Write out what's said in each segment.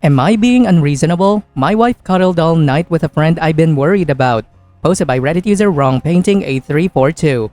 Am I being unreasonable? My wife cuddled all night with a friend I've been worried about. Posted by Reddit user Wrong Painting 8342.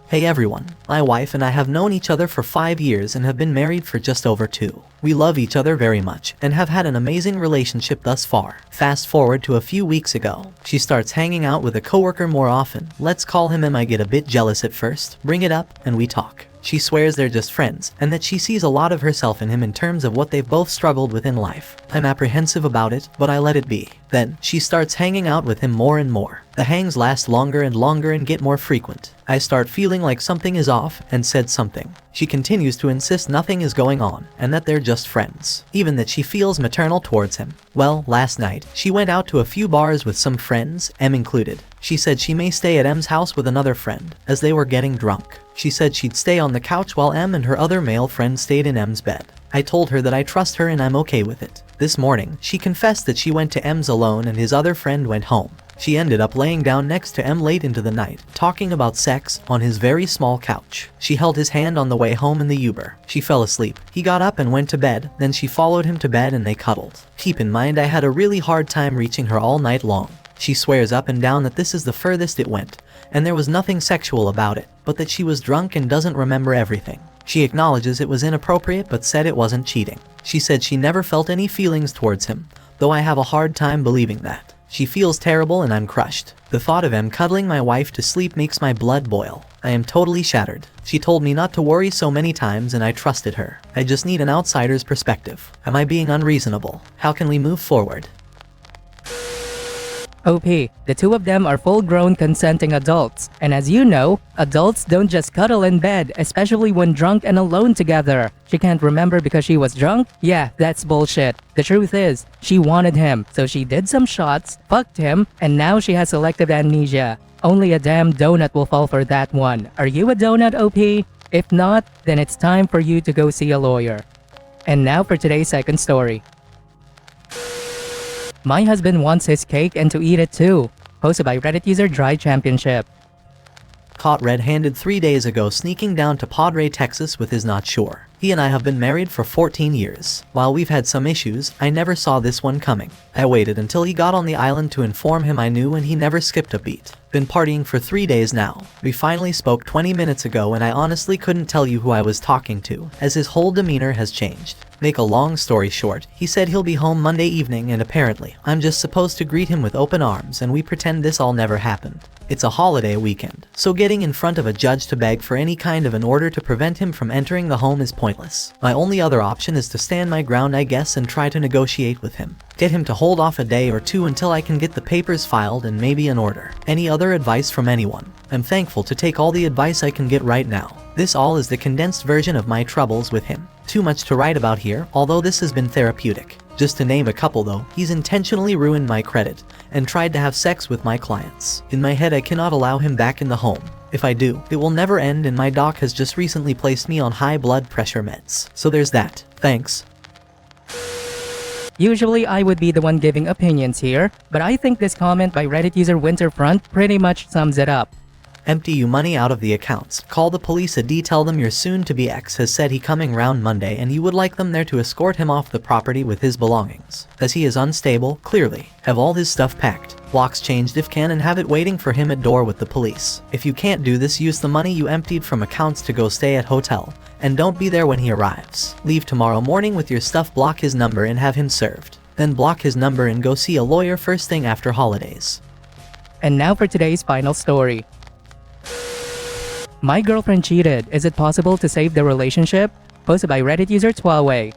Hey everyone, my wife and I have known each other for 5 years and have been married for just over 2. We love each other very much and have had an amazing relationship thus far. Fast forward to a few weeks ago, she starts hanging out with a coworker more often. Let's call him M. I get a bit jealous at first, bring it up, and we talk. She swears they're just friends, and that she sees a lot of herself in him in terms of what they've both struggled with in life. I'm apprehensive about it, but I let it be. Then, she starts hanging out with him more and more. The hangs last longer and longer and get more frequent. I start feeling like something is off, and said something. She continues to insist nothing is going on, and that they're just friends. Even that she feels maternal towards him. Well, last night, she went out to a few bars with some friends, M included. She said she may stay at M's house with another friend, as they were getting drunk. She said she'd stay on the couch while M and her other male friend stayed in M's bed. I told her that I trust her and I'm okay with it. This morning, she confessed that she went to M's alone and his other friend went home. She ended up laying down next to M late into the night, talking about sex, on his very small couch. She held his hand on the way home in the Uber. She fell asleep. He got up and went to bed, then she followed him to bed and they cuddled. Keep in mind I had a really hard time reaching her all night long. She swears up and down that this is the furthest it went, and there was nothing sexual about it, but that she was drunk and doesn't remember everything. She acknowledges it was inappropriate but said it wasn't cheating. She said she never felt any feelings towards him, though I have a hard time believing that. She feels terrible and I'm crushed. The thought of him cuddling my wife to sleep makes my blood boil. I am totally shattered. She told me not to worry so many times and I trusted her. I just need an outsider's perspective. Am I being unreasonable? How can we move forward? OP, the two of them are full-grown consenting adults. And as you know, adults don't just cuddle in bed, especially when drunk and alone together. She can't remember because she was drunk? Yeah, that's bullshit. The truth is, she wanted him, so she did some shots, fucked him, and now she has selective amnesia. Only a damn donut will fall for that one. Are you a donut, OP? If not, then it's time for you to go see a lawyer. And now for today's second story. My husband wants his cake and to eat it too. Posted by Reddit user Dry Championship. Caught red-handed 3 days ago sneaking down to Padre, Texas with his not sure. He and I have been married for 14 years. While we've had some issues, I never saw this one coming. I waited until he got on the island to inform him I knew and he never skipped a beat. Been partying for 3 days now. We finally spoke 20 minutes ago and I honestly couldn't tell you who I was talking to, as his whole demeanor has changed. Make a long story short, he said he'll be home Monday evening and apparently, I'm just supposed to greet him with open arms and we pretend this all never happened. It's a holiday weekend, so getting in front of a judge to beg for any kind of an order to prevent him from entering the home is pointless. My only other option is to stand my ground I guess and try to negotiate with him. Get him to hold off a day or two until I can get the papers filed and maybe an order. Any other advice from anyone? I'm thankful to take all the advice I can get right now. This all is the condensed version of my troubles with him. Too much to write about here, although this has been therapeutic. Just to name a couple though, he's intentionally ruined my credit and tried to have sex with my clients. In my head I cannot allow him back in the home. If I do, it will never end and my doc has just recently placed me on high blood pressure meds. So there's that. Thanks. Usually I would be the one giving opinions here, but I think this comment by Reddit user Winterfront pretty much sums it up. Empty you money out of the accounts. Call the police a D. Tell them your soon-to-be ex has said he coming round Monday and you would like them there to escort him off the property with his belongings. As he is unstable, clearly. Have all his stuff packed. Locks changed if can and have it waiting for him at door with the police. If you can't do this, use the money you emptied from accounts to go stay at hotel. And don't be there when he arrives. Leave tomorrow morning with your stuff, block his number and have him served. Then block his number and go see a lawyer first thing after holidays. And now for today's final story. My girlfriend cheated. Is it possible to save the relationship? Posted by Reddit user Twaway.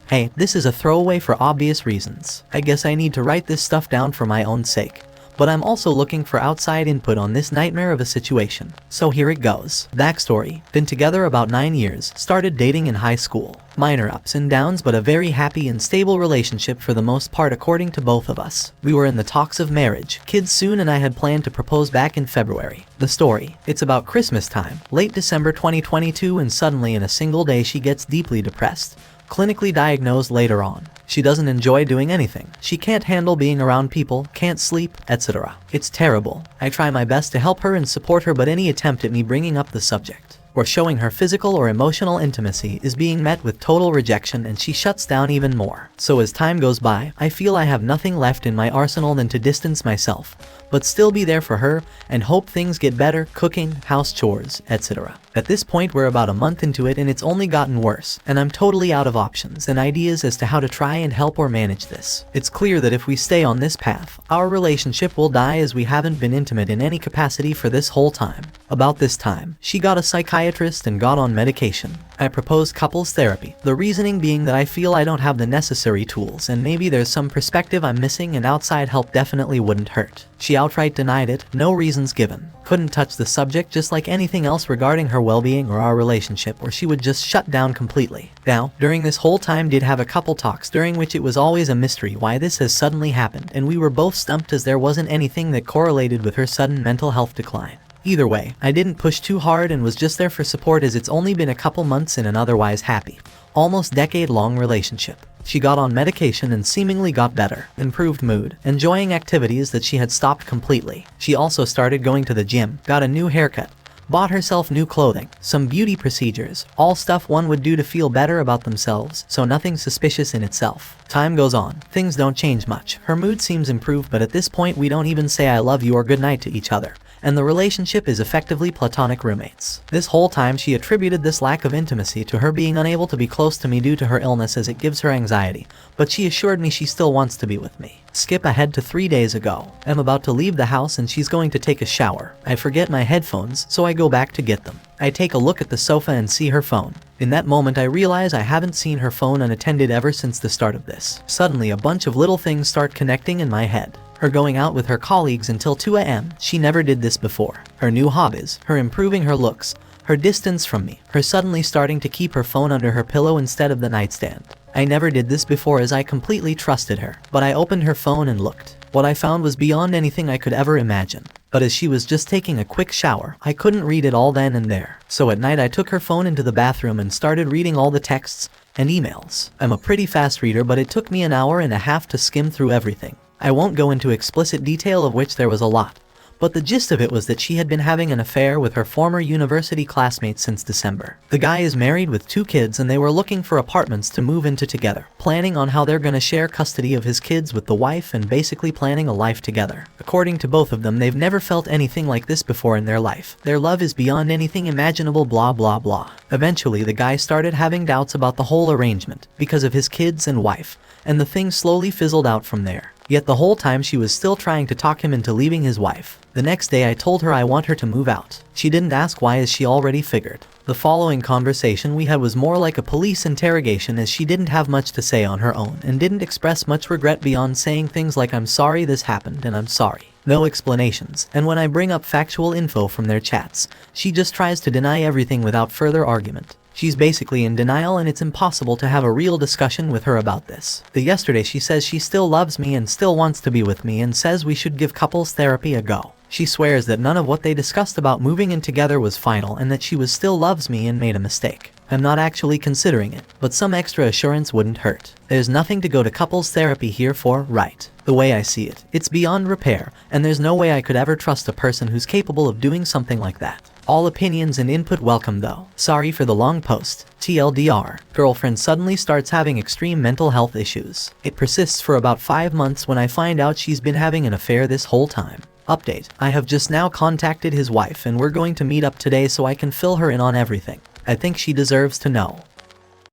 Hey, this is a throwaway for obvious reasons. I guess I need to write this stuff down for my own sake. But I'm also looking for outside input on this nightmare of a situation. So here it goes. Backstory. Been together about 9 years. Started dating in high school. Minor ups and downs but a very happy and stable relationship for the most part according to both of us. We were in the talks of marriage, kids soon, and I had planned to propose back in February. The story. It's about Christmas time, late December 2022, and suddenly in a single day she gets deeply depressed. Clinically diagnosed later on. She doesn't enjoy doing anything. She can't handle being around people, can't sleep, etc. It's terrible. I try my best to help her and support her, but any attempt at me bringing up the subject or showing her physical or emotional intimacy is being met with total rejection, and she shuts down even more. So as time goes by, I feel I have nothing left in my arsenal than to distance myself, but still be there for her and hope things get better, cooking, house chores, etc. At this point we're about a month into it and it's only gotten worse, and I'm totally out of options and ideas as to how to try and help or manage this. It's clear that if we stay on this path, our relationship will die, as we haven't been intimate in any capacity for this whole time. About this time, she got a psychiatrist and got on medication. I proposed couples therapy, the reasoning being that I feel I don't have the necessary tools and maybe there's some perspective I'm missing and outside help definitely wouldn't hurt. She outright denied it, no reasons given. Couldn't touch the subject, just like anything else regarding her well-being or our relationship, or she would just shut down completely. Now, during this whole time did have a couple talks during which it was always a mystery why this has suddenly happened, and we were both stumped as there wasn't anything that correlated with her sudden mental health decline. Either way, I didn't push too hard and was just there for support, as it's only been a couple months in an otherwise happy, almost decade-long relationship. She got on medication and seemingly got better, improved mood, enjoying activities that she had stopped completely. She also started going to the gym, got a new haircut, bought herself new clothing, some beauty procedures, all stuff one would do to feel better about themselves, so nothing suspicious in itself. Time goes on, things don't change much. Her mood seems improved, but at this point we don't even say I love you or good night to each other, and the relationship is effectively platonic roommates. This whole time she attributed this lack of intimacy to her being unable to be close to me due to her illness, as it gives her anxiety, but she assured me she still wants to be with me. Skip ahead to 3 days ago. I'm about to leave the house and she's going to take a shower. I forget my headphones, so I go back to get them. I take a look at the sofa and see her phone. In that moment I realize I haven't seen her phone unattended ever since the start of this. Suddenly a bunch of little things start connecting in my head. Her going out with her colleagues until 2 a.m. She never did this before. Her new hobbies, her improving her looks, her distance from me, her suddenly starting to keep her phone under her pillow instead of the nightstand. I never did this before, as I completely trusted her, but I opened her phone and looked. What I found was beyond anything I could ever imagine. But as she was just taking a quick shower, I couldn't read it all then and there. So at night I took her phone into the bathroom and started reading all the texts and emails. I'm a pretty fast reader, but it took me an hour and a half to skim through everything. I won't go into explicit detail, of which there was a lot, but the gist of it was that she had been having an affair with her former university classmate since December. The guy is married with 2 kids and they were looking for apartments to move into together, planning on how they're gonna share custody of his kids with the wife and basically planning a life together. According to both of them, they've never felt anything like this before in their life. Their love is beyond anything imaginable, blah blah blah. Eventually the guy started having doubts about the whole arrangement because of his kids and wife, and the thing slowly fizzled out from there. Yet the whole time she was still trying to talk him into leaving his wife. The next day I told her I want her to move out. She didn't ask why, as she already figured. The following conversation we had was more like a police interrogation, as she didn't have much to say on her own and didn't express much regret beyond saying things like "I'm sorry this happened" and "I'm sorry." No explanations, and when I bring up factual info from their chats, she just tries to deny everything without further argument. She's basically in denial, and it's impossible to have a real discussion with her about this. Yesterday she says she still loves me and still wants to be with me, and says we should give couples therapy a go. She swears that none of what they discussed about moving in together was final, and that she still loves me and made a mistake. I'm not actually considering it, but some extra assurance wouldn't hurt. There's nothing to go to couples therapy here for, right? The way I see it, it's beyond repair, and there's no way I could ever trust a person who's capable of doing something like that. All opinions and input welcome though. Sorry for the long post. TLDR. Girlfriend suddenly starts having extreme mental health issues. It persists for about 5 months when I find out she's been having an affair this whole time. Update. I have just now contacted his wife and we're going to meet up today so I can fill her in on everything. I think she deserves to know.